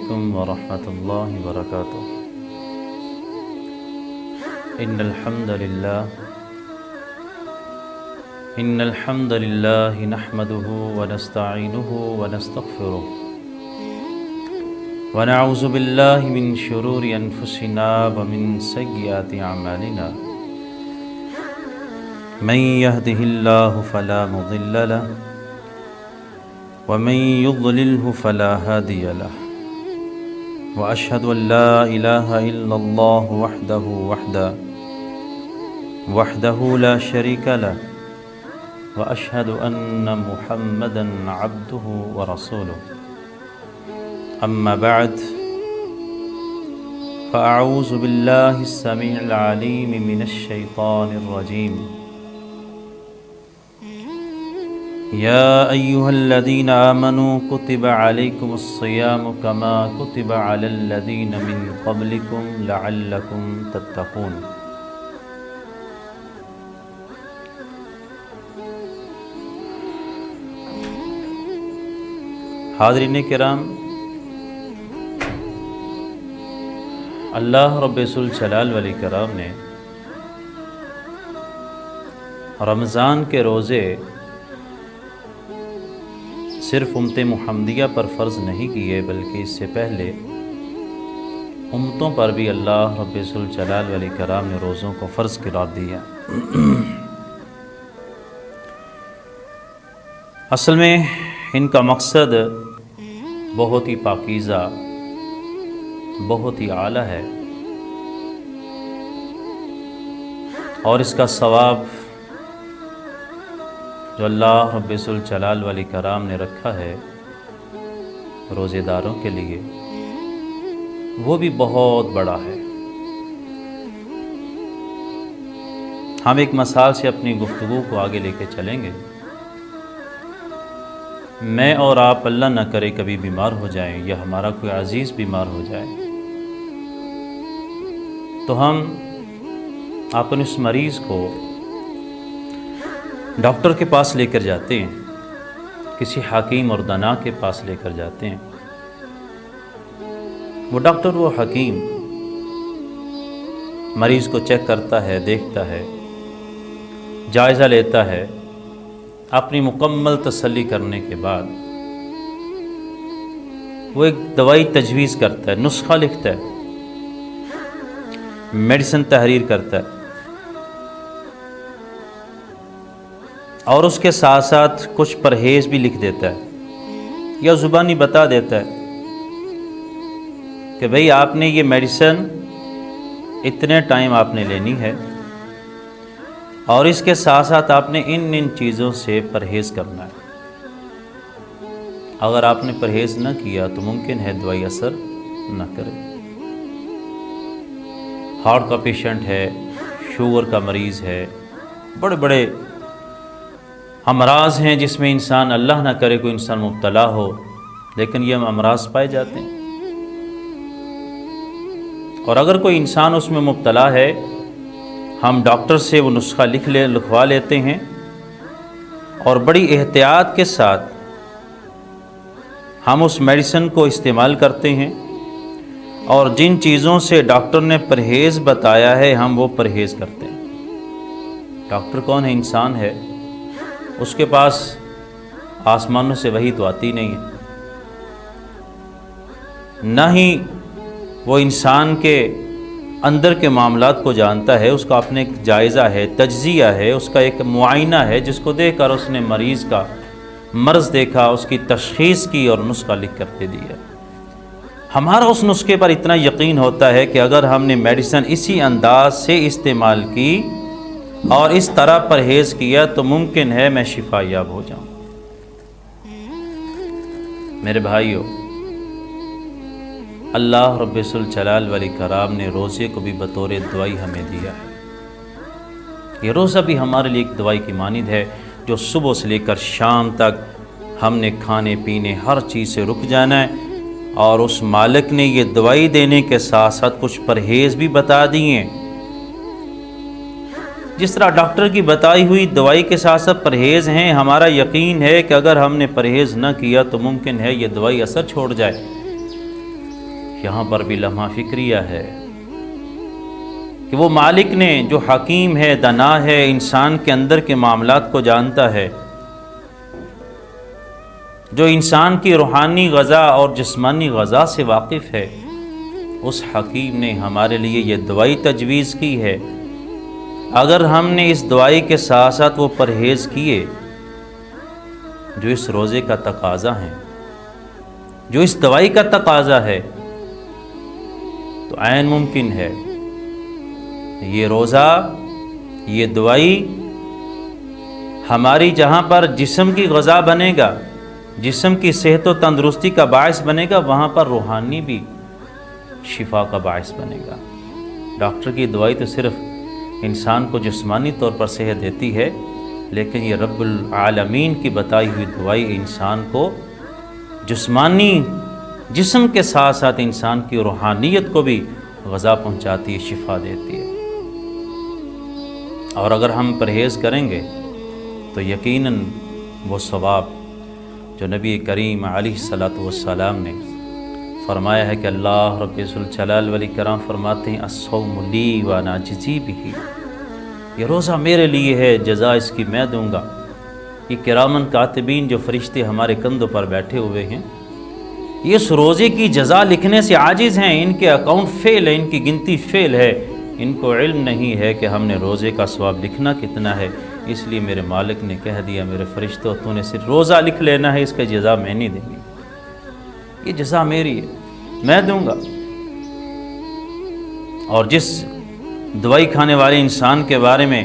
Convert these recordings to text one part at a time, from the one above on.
علیکم ورحمۃ اللہ وبرکاتہ۔ ان الحمد للہ نحمده ونستعینه ونستغفره ونعوذ باللہ من شرور انفسنا ومن سیئات اعمالنا من يهده الله فلا مضل له ومن يضلله فلا هادي له وأشهد أن لا إله إلا الله وحده لا شريك له وأشهد أن محمدا عبده ورسوله أما بعد فأعوذ بالله السميع العليم من الشيطان الرجيم يا أيها الذين آمنوا كتب عليكم الصيام كما كتب على الذين من قبلكم لعلكم تتقون۔ حاضرین کرام، اللہ رب ذوالجلال والاکرام نے رمضان کے روزے صرف امت محمدیہ پر فرض نہیں کیے، بلکہ اس سے پہلے امتوں پر بھی اللہ رب ذوالجلال والاکرام نے روزوں کو فرض قرار دیا۔ اصل میں ان کا مقصد بہت ہی پاکیزہ، بہت ہی اعلیٰ ہے، اور اس کا ثواب جو اللہ رب ذوالجلال والاکرام نے رکھا ہے روزے داروں کے لیے، وہ بھی بہت بڑا ہے۔ ہم ایک مثال سے اپنی گفتگو کو آگے لے کے چلیں گے۔ میں اور آپ اللہ نہ کرے کبھی بیمار ہو جائیں یا ہمارا کوئی عزیز بیمار ہو جائے، تو ہم اپنے اس مریض کو ڈاکٹر کے پاس لے کر جاتے ہیں، کسی حکیم اور دانا کے پاس لے کر جاتے ہیں۔ وہ ڈاکٹر، وہ حکیم مریض کو چیک کرتا ہے، دیکھتا ہے، جائزہ لیتا ہے، اپنی مکمل تسلی کرنے کے بعد وہ ایک دوائی تجویز کرتا ہے، نسخہ لکھتا ہے، میڈیسن تحریر کرتا ہے، اور اس کے ساتھ ساتھ کچھ پرہیز بھی لکھ دیتا ہے یا زبانی بتا دیتا ہے کہ بھئی آپ نے یہ میڈیسن اتنے ٹائم آپ نے لینی ہے، اور اس کے ساتھ ساتھ آپ نے ان چیزوں سے پرہیز کرنا ہے۔ اگر آپ نے پرہیز نہ کیا تو ممکن ہے دوائی اثر نہ کرے۔ ہارٹ کا پیشنٹ ہے، شوگر کا مریض ہے، بڑے بڑے امراض ہیں جس میں انسان اللہ نہ کرے کوئی انسان مبتلا ہو، لیکن یہ امراض پائے جاتے ہیں، اور اگر کوئی انسان اس میں مبتلا ہے، ہم ڈاکٹر سے وہ نسخہ لکھوا لیتے ہیں، اور بڑی احتیاط کے ساتھ ہم اس میڈیسن کو استعمال کرتے ہیں، اور جن چیزوں سے ڈاکٹر نے پرہیز بتایا ہے ہم وہ پرہیز کرتے ہیں۔ ڈاکٹر کون ہے؟ انسان ہے، اس کے پاس آسمانوں سے وحی تو آتی نہیں ہے، نہ ہی وہ انسان کے اندر کے معاملات کو جانتا ہے۔ اس کا اپنے ایک جائزہ ہے، تجزیہ ہے، اس کا ایک معائنہ ہے جس کو دیکھ کر اس نے مریض کا مرض دیکھا، اس کی تشخیص کی اور نسخہ لکھ کر دے دیا۔ ہمارا اس نسخے پر اتنا یقین ہوتا ہے کہ اگر ہم نے میڈیسن اسی انداز سے استعمال کی اور اس طرح پرہیز کیا تو ممکن ہے میں شفا یاب ہو جاؤں۔ میرے بھائیو، اللہ رب ذوالجلال والاکرام نے روزے کو بھی بطور دوائی ہمیں دیا ہے۔ یہ روزہ بھی ہمارے لیے ایک دوائی کی مانند ہے، جو صبح سے لے کر شام تک ہم نے کھانے پینے ہر چیز سے رک جانا ہے، اور اس مالک نے یہ دوائی دینے کے ساتھ ساتھ کچھ پرہیز بھی بتا دیے۔ جس طرح ڈاکٹر کی بتائی ہوئی دوائی کے ساتھ ساتھ پرہیز ہیں، ہمارا یقین ہے کہ اگر ہم نے پرہیز نہ کیا تو ممکن ہے یہ دوائی اثر چھوڑ جائے، یہاں پر بھی لمحہ فکریہ ہے کہ وہ مالک نے جو حکیم ہے، دانا ہے، انسان کے اندر کے معاملات کو جانتا ہے، جو انسان کی روحانی غذا اور جسمانی غذا سے واقف ہے، اس حکیم نے ہمارے لیے یہ دوائی تجویز کی ہے۔ اگر ہم نے اس دوائی کے ساتھ ساتھ وہ پرہیز کیے جو اس روزے کا تقاضا ہے، جو اس دوائی کا تقاضا ہے، تو عین ممکن ہے یہ روزہ، یہ دوائی ہماری جہاں پر جسم کی غذا بنے گا، جسم کی صحت و تندرستی کا باعث بنے گا، وہاں پر روحانی بھی شفا کا باعث بنے گا۔ ڈاکٹر کی دوائی تو صرف انسان کو جسمانی طور پر صحت دیتی ہے، لیکن یہ رب العالمین کی بتائی ہوئی دوائی انسان کو جسمانی جسم کے ساتھ ساتھ انسان کی روحانیت کو بھی غذا پہنچاتی ہے، شفا دیتی ہے۔ اور اگر ہم پرہیز کریں گے تو یقیناً وہ ثواب جو نبی کریم علیہ الصلاۃ والسلام نے فرمایا ہے کہ اللہ رب ذوالجلال والاکرام فرماتے ہیں الصوم لی وانا اجزی بہ، یہ روزہ میرے لیے ہے، جزا اس کی میں دوں گا۔ یہ کرامن کاتبین جو فرشتے ہمارے کندھوں پر بیٹھے ہوئے ہیں، یہ اس روزے کی جزا لکھنے سے عاجز ہیں، ان کے اکاؤنٹ فیل ہے، ان کی گنتی فیل ہے، ان کو علم نہیں ہے کہ ہم نے روزے کا ثواب لکھنا کتنا ہے۔ اس لیے میرے مالک نے کہہ دیا میرے فرشتوں تو نے صرف روزہ لکھ لینا ہے، اس کا جزا میں نہیں دیں گی، یہ جزا میری ہے، میں دوں گا۔ اور جس دوائی کھانے والے انسان کے بارے میں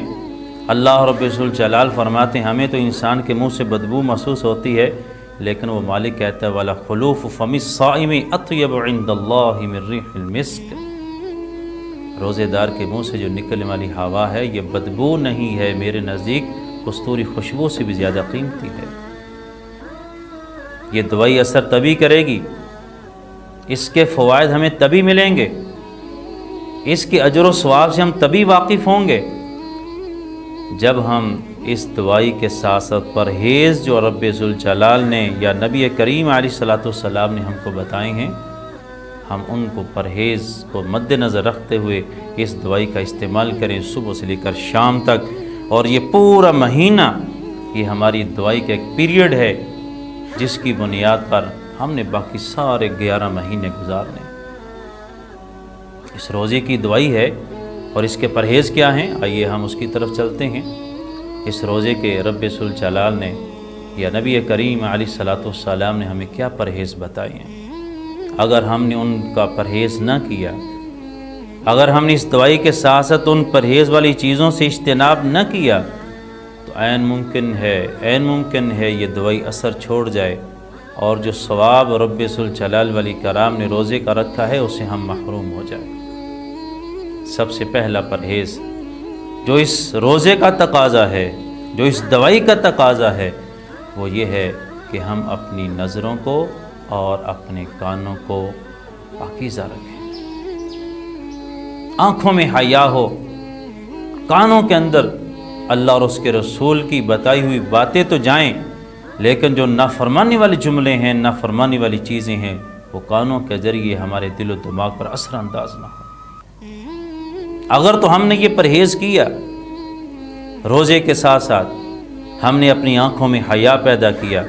اللہ رب ذوالجلال فرماتے ہیں ہمیں تو انسان کے منہ سے بدبو محسوس ہوتی ہے، لیکن وہ مالک کہتا ہے وَلَا خُلُوفُ فَمِ الصَّائِمِ أَطْيَبُ عِنْدَ اللَّهِ مِن رِّيحِ الْمِسْكِ، روزے دار کے منہ سے جو نکلنے والی ہوا ہے یہ بدبو نہیں ہے، میرے نزدیک کستوری خوشبو سے بھی زیادہ قیمتی ہے۔ یہ دوائی اثر تبھی کرے گی، اس کے فوائد ہمیں تبھی ملیں گے، اس کے اجر و ثواب سے ہم تبھی واقف ہوں گے جب ہم اس دوائی کے ساتھ ساتھ پرہیز جو رب ذوالجلال نے یا نبی کریم علیہ الصلاۃ والسلام نے ہم کو بتائے ہیں، ہم ان کو پرہیز کو مد نظر رکھتے ہوئے اس دوائی کا استعمال کریں صبح سے لے کر شام تک۔ اور یہ پورا مہینہ یہ ہماری دوائی کا ایک پیریڈ ہے جس کی بنیاد پر ہم نے باقی سارے 11 مہینے گزارنے۔ اس روزے کی دوائی ہے اور اس کے پرہیز کیا ہیں، آئیے ہم اس کی طرف چلتے ہیں۔ اس روزے کے رب ذوالجلال نے یا نبی کریم علیہ الصلاۃ والسلام نے ہمیں کیا پرہیز بتائے ہیں۔ اگر ہم نے ان کا پرہیز نہ کیا، اگر ہم نے اس دوائی کے ساتھ ساتھ ان پرہیز والی چیزوں سے اجتناب نہ کیا تو عین ممکن ہے یہ دوائی اثر چھوڑ جائے اور جو ثواب رب ذوالجلال والاکرام نے روزے کا رکھا ہے اسے ہم محروم ہو جائیں۔ سب سے پہلا پرہیز جو اس روزے کا تقاضا ہے، جو اس دوائی کا تقاضا ہے، وہ یہ ہے کہ ہم اپنی نظروں کو اور اپنے کانوں کو پاکیزہ رکھیں، آنکھوں میں حیا ہو، کانوں کے اندر اللہ اور اس کے رسول کی بتائی ہوئی باتیں تو جائیں، لیکن جو نافرمانی والے جملے ہیں، نافرمانی والی چیزیں ہیں، وہ کانوں کے ذریعے ہمارے دل و دماغ پر اثر انداز نہ ہو۔ اگر تو ہم نے یہ پرہیز کیا روزے کے ساتھ ساتھ، ہم نے اپنی آنکھوں میں حیا پیدا کیا،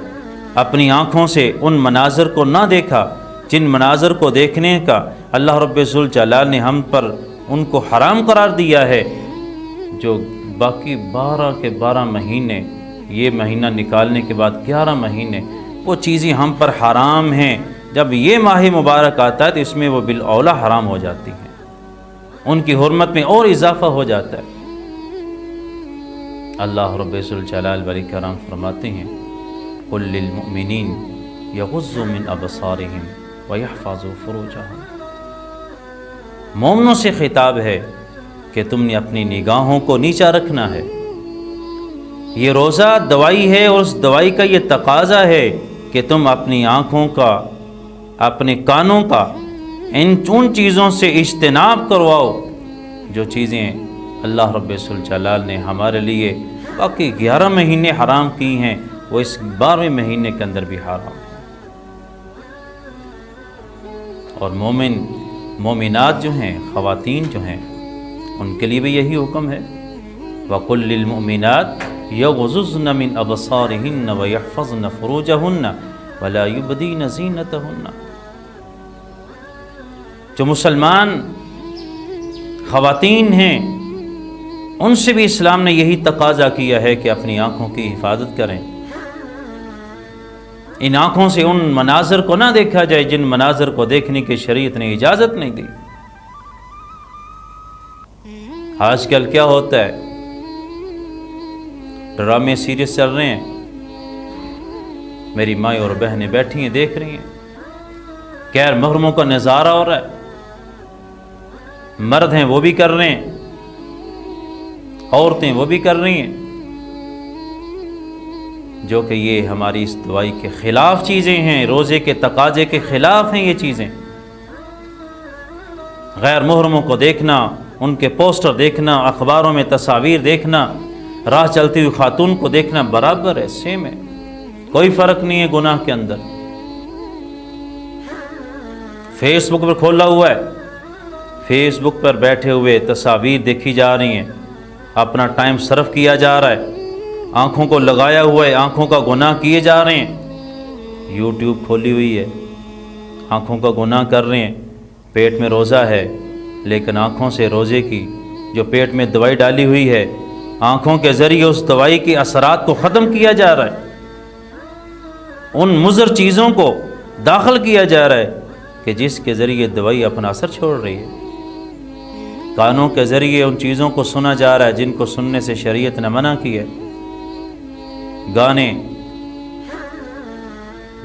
اپنی آنکھوں سے ان مناظر کو نہ دیکھا جن مناظر کو دیکھنے کا اللہ رب ذوالجلال نے ہم پر ان کو حرام قرار دیا ہے، جو باقی 12 کے 12 مہینے، یہ مہینہ نکالنے کے بعد 11 مہینے وہ چیزیں ہم پر حرام ہیں، جب یہ ماہ مبارک آتا ہے تو اس میں وہ بالاولیٰ حرام ہو جاتی ہیں، ان کی حرمت میں اور اضافہ ہو جاتا ہے۔ اللہ رب ذوالجلال والاکرام فرماتے ہیں قُلْ لِلْمُؤْمِنِينَ يَغُضُّوا مِنْ أَبْصَارِهِمْ وَيَحْفَظُوا فُرُوجَهُمْ، مومنوں سے خطاب ہے کہ تم نے اپنی نگاہوں کو نیچا رکھنا ہے۔ یہ روزہ دوائی ہے اور اس دوائی کا یہ تقاضا ہے کہ تم اپنی آنکھوں کا، اپنے کانوں کا ان چیزوں سے اجتناب کرواؤ جو چیزیں اللہ رب ذوالجلال نے ہمارے لیے باقی 11 مہینے حرام کی ہیں، وہ اس 12ویں مہینے کے اندر بھی حرام ہیں۔ اور مومنات جو ہیں، خواتین جو ہیں، ان کے لیے بھی یہی حکم ہے، وَقُلْ لِلْمُؤْمِنَاتِ يَغْضُضْنَ مِنْ أَبْصَارِهِنَّ وَيَحْفَظْنَ فُرُوجَهُنَّ وَلَا يُبْدِينَ زِينَتَهُنَّ۔ جو مسلمان خواتین ہیں ان سے بھی اسلام نے یہی تقاضا کیا ہے کہ اپنی آنکھوں کی حفاظت کریں، ان آنکھوں سے ان مناظر کو نہ دیکھا جائے جن مناظر کو دیکھنے کی شریعت نے اجازت نہیں دی۔ آج کل کیا ہوتا ہے، ڈرامے سیریز چل رہے ہیں، میری مائیں اور بہنیں بیٹھی ہیں دیکھ رہی ہیں، غیر محرموں کا نظارہ ہو رہا ہے، مرد ہیں وہ بھی کر رہے ہیں، عورتیں وہ بھی کر رہی ہیں، جو کہ یہ ہماری اس دعائی کے خلاف چیزیں ہیں، روزے کے تقاضے کے خلاف ہیں یہ چیزیں۔ غیر محرموں کو دیکھنا، ان کے پوسٹر دیکھنا، اخباروں میں تصاویر دیکھنا، راہ چلتی ہوئی خاتون کو دیکھنا برابر ہے، سیم ہے، کوئی فرق نہیں ہے گناہ کے اندر۔ فیس بک پر کھولا ہوا ہے، فیس بک پر بیٹھے ہوئے تصاویر دیکھی جا رہی ہیں، اپنا ٹائم صرف کیا جا رہا ہے، آنکھوں کو لگایا ہوا ہے، آنکھوں کا گناہ کیے جا رہے ہیں۔ یوٹیوب کھولی ہوئی ہے، آنکھوں کا گناہ کر رہے ہیں، پیٹ میں روزہ ہے لیکن آنکھوں سے روزے کی جو پیٹ میں دوائی ڈالی ہوئی ہے، آنکھوں کے ذریعے اس دوائی کے اثرات کو ختم کیا جا رہا ہے، ان مضر چیزوں کو داخل کیا جا رہا ہے کہ جس کے ذریعے دوائی اپنا اثر چھوڑ رہی ہے۔ کانوں کے ذریعے ان چیزوں کو سنا جا رہا ہے جن کو سننے سے شریعت نے منع کی ہے، گانے،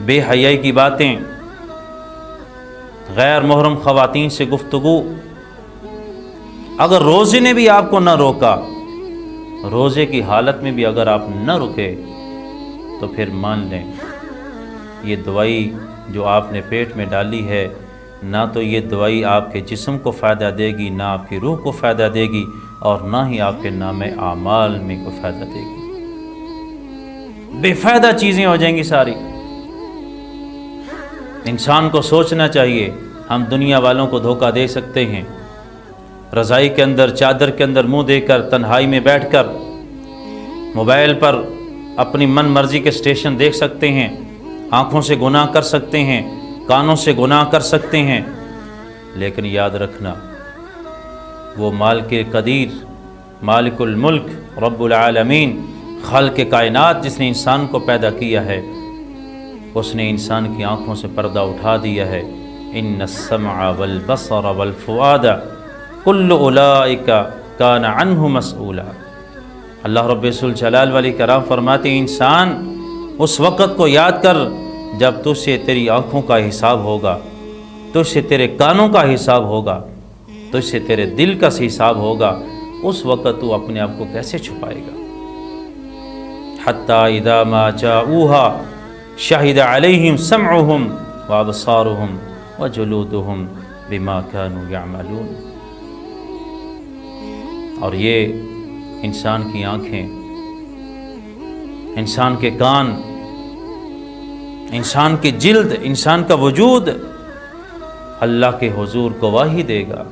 بے حیائی کی باتیں، غیر محرم خواتین سے گفتگو۔ اگر روزے نے بھی آپ کو نہ روکا، روزے کی حالت میں بھی اگر آپ نہ رکے تو پھر مان لیں یہ دوائی جو آپ نے پیٹ میں ڈالی ہے، نہ تو یہ دوائی آپ کے جسم کو فائدہ دے گی، نہ آپ کی روح کو فائدہ دے گی، اور نہ ہی آپ کے نام اعمال میں کوئی فائدہ دے گی، بے فائدہ چیزیں ہو جائیں گی ساری۔ انسان کو سوچنا چاہیے، ہم دنیا والوں کو دھوکہ دے سکتے ہیں، رضائی کے اندر، چادر کے اندر منہ دے کر، تنہائی میں بیٹھ کر موبائل پر اپنی من مرضی کے اسٹیشن دیکھ سکتے ہیں، آنکھوں سے گناہ کر سکتے ہیں، کانوں سے گناہ کر سکتے ہیں، لیکن یاد رکھنا وہ مالک قدیر، مالک الملک، رب العالمین، خالق کائنات، جس نے انسان کو پیدا کیا ہے، اس نے انسان کی آنکھوں سے پردہ اٹھا دیا ہے۔ ان السمع والبصر والفؤاد کل اولئک کان عنہ مسئولا۔ اللہ رب الجلال والاکرام فرماتے ہیں انسان اس وقت کو یاد کر جب تجھ سے تیری آنکھوں کا حساب ہوگا، تجھ سے تیرے کانوں کا حساب ہوگا، تجھ سے تیرے دل کا حساب ہوگا، اس وقت تو اپنے آپ کو کیسے چھپائے گا؟ حتی اذا ما جاؤوہا شہد علیہم سمعہم وابصارہم وجلودہم بما کانوا یعملون۔ اور یہ انسان کی آنکھیں، انسان کے کان، انسان کی جلد، انسان کا وجود اللہ کے حضور گواہی دے گا۔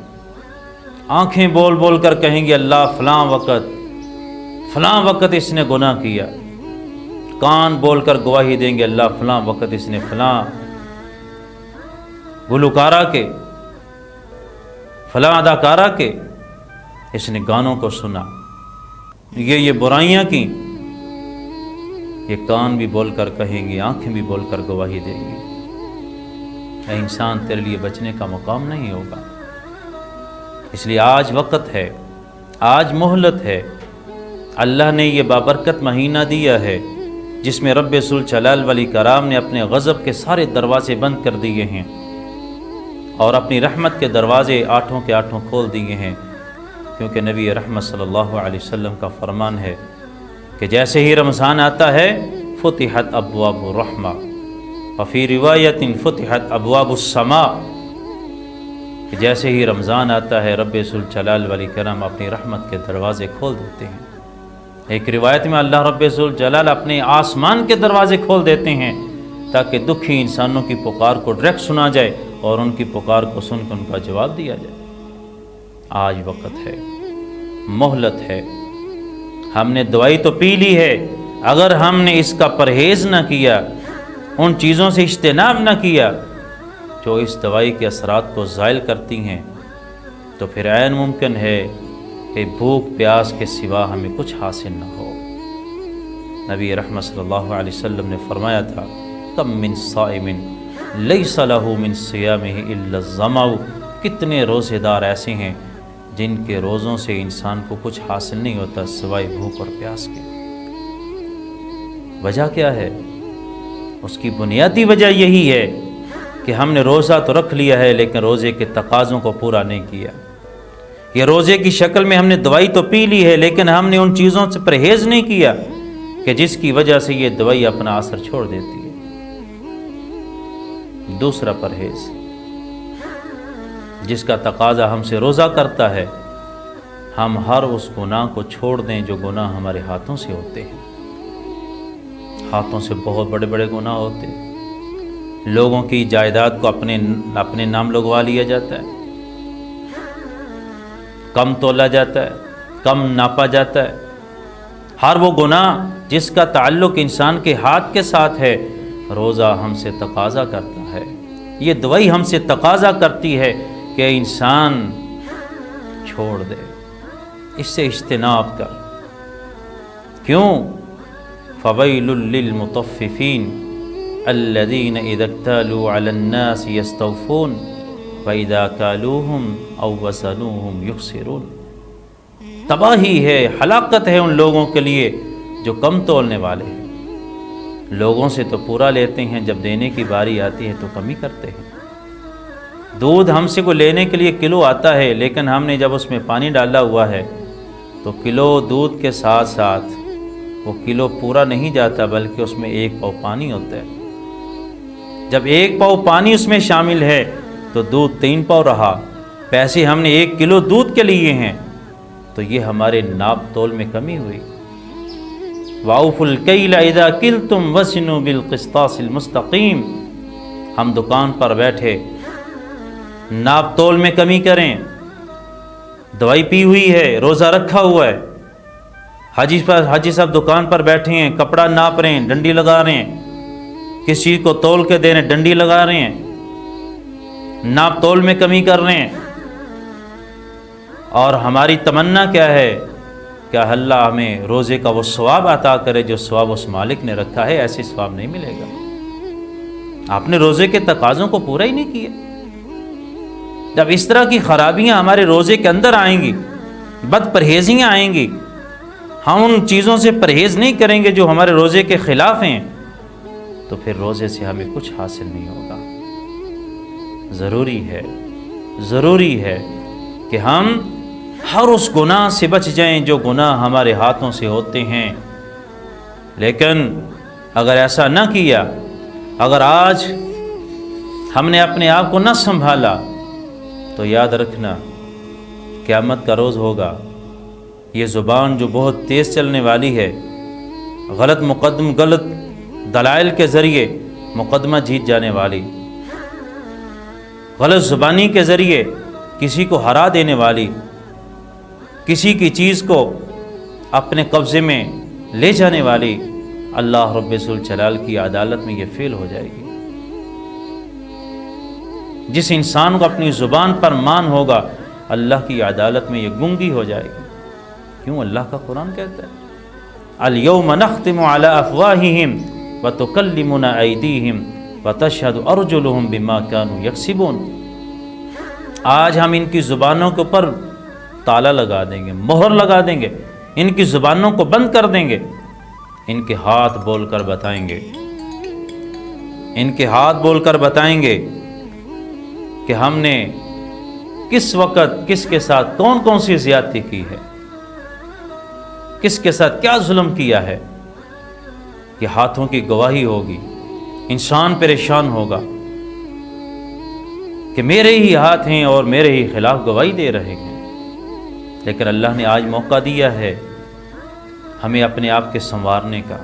آنکھیں بول بول کر کہیں گے اللہ فلاں وقت اس نے گناہ کیا، کان بول کر گواہی دیں گے اللہ فلاں وقت اس نے فلاں گلوکارہ کے، فلاں اداکارہ کے اس نے گانوں کو سنا، یہ برائیاں کی۔ یہ کان بھی بول کر کہیں گی، آنکھیں بھی بول کر گواہی دیں گی۔ اے انسان، تیرے لیے بچنے کا مقام نہیں ہوگا۔ اس لیے آج وقت ہے، آج مہلت ہے۔ اللہ نے یہ بابرکت مہینہ دیا ہے جس میں رب ذوالجلال والاکرام نے اپنے غضب کے سارے دروازے بند کر دیے ہیں اور اپنی رحمت کے دروازے آٹھوں کے آٹھوں کھول دیے ہیں، کیونکہ نبی رحمت صلی اللہ علیہ وسلم کا فرمان ہے کہ جیسے ہی رمضان آتا ہے فتحت ابواب الرحمہ، وفی روایت فتحت ابواب السماء، کہ جیسے ہی رمضان آتا ہے رب ذوالجلال والاکرام اپنی رحمت کے دروازے کھول دیتے ہیں۔ ایک روایت میں اللہ رب ذوالجلال اپنے آسمان کے دروازے کھول دیتے ہیں تاکہ دکھی انسانوں کی پکار کو ڈائریکٹ سنا جائے اور ان کی پکار کو سن کے ان کا جواب دیا جائے۔ آج وقت ہے، مہلت ہے، ہم نے دوائی تو پی لی ہے، اگر ہم نے اس کا پرہیز نہ کیا، ان چیزوں سے اجتناب نہ کیا جو اس دوائی کے اثرات کو زائل کرتی ہیں، تو پھر عین ممکن ہے کہ بھوک پیاس کے سوا ہمیں کچھ حاصل نہ ہو۔ نبی رحمت صلی اللہ علیہ وسلم نے فرمایا تھا، کم من صائم لیس لہ من صیامہ الا الظمأ، کتنے روزے دار ایسے ہیں جن کے روزوں سے انسان کو کچھ حاصل نہیں ہوتا سوائے بھوک اور پیاس کے۔ وجہ کیا ہے؟ اس کی بنیادی وجہ یہی ہے کہ ہم نے روزہ تو رکھ لیا ہے لیکن روزے کے تقاضوں کو پورا نہیں کیا۔ یہ روزے کی شکل میں ہم نے دوائی تو پی لی ہے لیکن ہم نے ان چیزوں سے پرہیز نہیں کیا کہ جس کی وجہ سے یہ دوائی اپنا اثر چھوڑ دیتی ہے۔ دوسرا پرہیز جس کا تقاضا ہم سے روزہ کرتا ہے، ہم ہر اس گناہ کو چھوڑ دیں جو گناہ ہمارے ہاتھوں سے ہوتے ہیں۔ ہاتھوں سے بہت بڑے بڑے گناہ ہوتے ہیں، لوگوں کی جائیداد کو اپنے نام لگوا لیا جاتا ہے، کم تولا جاتا ہے، کم ناپا جاتا ہے۔ ہر وہ گناہ جس کا تعلق انسان کے ہاتھ کے ساتھ ہے، روزہ ہم سے تقاضا کرتا ہے، یہ دوائی ہم سے تقاضا کرتی ہے کہ انسان چھوڑ دے، اس سے اجتناب کر۔ کیوں؟ فویل للمطففین الذین اذا اکتالوا علی الناس یستوفون وَإِذَا كَالُوهُمْ أَوْ وَزَنُوهُمْ يُخْسِرُونَ، تباہی ہے، ہلاکت ہے ان لوگوں کے لیے جو کم تولنے والے ہیں۔ لوگوں سے تو پورا لیتے ہیں، جب دینے کی باری آتی ہے تو کمی کرتے ہیں۔ دودھ ہم سے کو لینے کے لیے کلو آتا ہے لیکن ہم نے جب اس میں پانی ڈالا ہوا ہے تو کلو دودھ کے ساتھ ساتھ وہ کلو پورا نہیں جاتا بلکہ اس میں 1 پاؤ پانی ہوتا ہے۔ جب 1 پاؤ پانی اس میں شامل ہے تو دودھ 3 پاؤ رہا، پیسے ہم نے 1 کلو دودھ کے لیے ہیں، تو یہ ہمارے ناپ تول میں کمی ہوئی۔ وَأَوْفُوا الْكَيْلَ إِذَا كِلْتُمْ وَزِنُوا بِالْقِسْطَاسِ الْمُسْتَقِيمِ، ہم دکان پر بیٹھے ناپ تول میں کمی کریں، دوائی پی ہوئی ہے، روزہ رکھا ہوا ہے، حاجی صاحب دکان پر بیٹھے ہیں، کپڑا ناپ رہے ہیں، ڈنڈی لگا رہے ہیں، کسی چیز کو تول کے دے رہے ہیں، ڈنڈی لگا رہے ہیں، ناپ تول میں کمی کر رہے ہیں، اور ہماری تمنا کیا ہے کہ اللہ ہمیں روزے کا وہ ثواب عطا کرے جو ثواب اس مالک نے رکھا ہے، ایسے ثواب نہیں ملے گا۔ آپ نے روزے کے تقاضوں کو پورا ہی نہیں کیا۔ جب اس طرح کی خرابیاں ہمارے روزے کے اندر آئیں گی، بد پرہیزیاں آئیں گی، ہم ان چیزوں سے پرہیز نہیں کریں گے جو ہمارے روزے کے خلاف ہیں، تو پھر روزے سے ہمیں کچھ حاصل نہیں ہوگا۔ ضروری ہے کہ ہم ہر اس گناہ سے بچ جائیں جو گناہ ہمارے ہاتھوں سے ہوتے ہیں۔ لیکن اگر ایسا نہ کیا، اگر آج ہم نے اپنے آپ کو نہ سنبھالا، تو یاد رکھنا قیامت کا روز ہوگا، یہ زبان جو بہت تیز چلنے والی ہے، غلط دلائل کے ذریعے مقدمہ جیت جانے والی، غلط زبانی کے ذریعے کسی کو ہرا دینے والی، کسی کی چیز کو اپنے قبضے میں لے جانے والی، اللہ رب ذوالجلال کی عدالت میں یہ فعل ہو جائے گی۔ جس انسان کو اپنی زبان پر مان ہوگا، اللہ کی عدالت میں یہ گنگی ہو جائے گی۔ کیوں؟ اللہ کا قرآن کہتا ہے الْيَوْمَ نَخْتِمُ عَلَىٰ أَفْوَاهِهِمْ وَتُكَلِّمُنَا أَيْدِيهِمْ وَتَشْهَدُ أَرْجُلُهُمْ بِمَا كَانُوا يَكْسِبُونَ، آج ہم ان کی زبانوں کے اوپر تالا لگا دیں گے، مہر لگا دیں گے، ان کی زبانوں کو بند کر دیں گے، ان کے ہاتھ بول کر بتائیں گے کہ ہم نے کس وقت کس کے ساتھ کون سی زیادتی کی ہے، کس کے ساتھ کیا ظلم کیا ہے۔ کہ ہاتھوں کی گواہی ہوگی، انسان پریشان ہوگا کہ میرے ہی ہاتھ ہیں اور میرے ہی خلاف گواہی دے رہے ہیں۔ لیکن اللہ نے آج موقع دیا ہے ہمیں اپنے آپ کے سنوارنے کا۔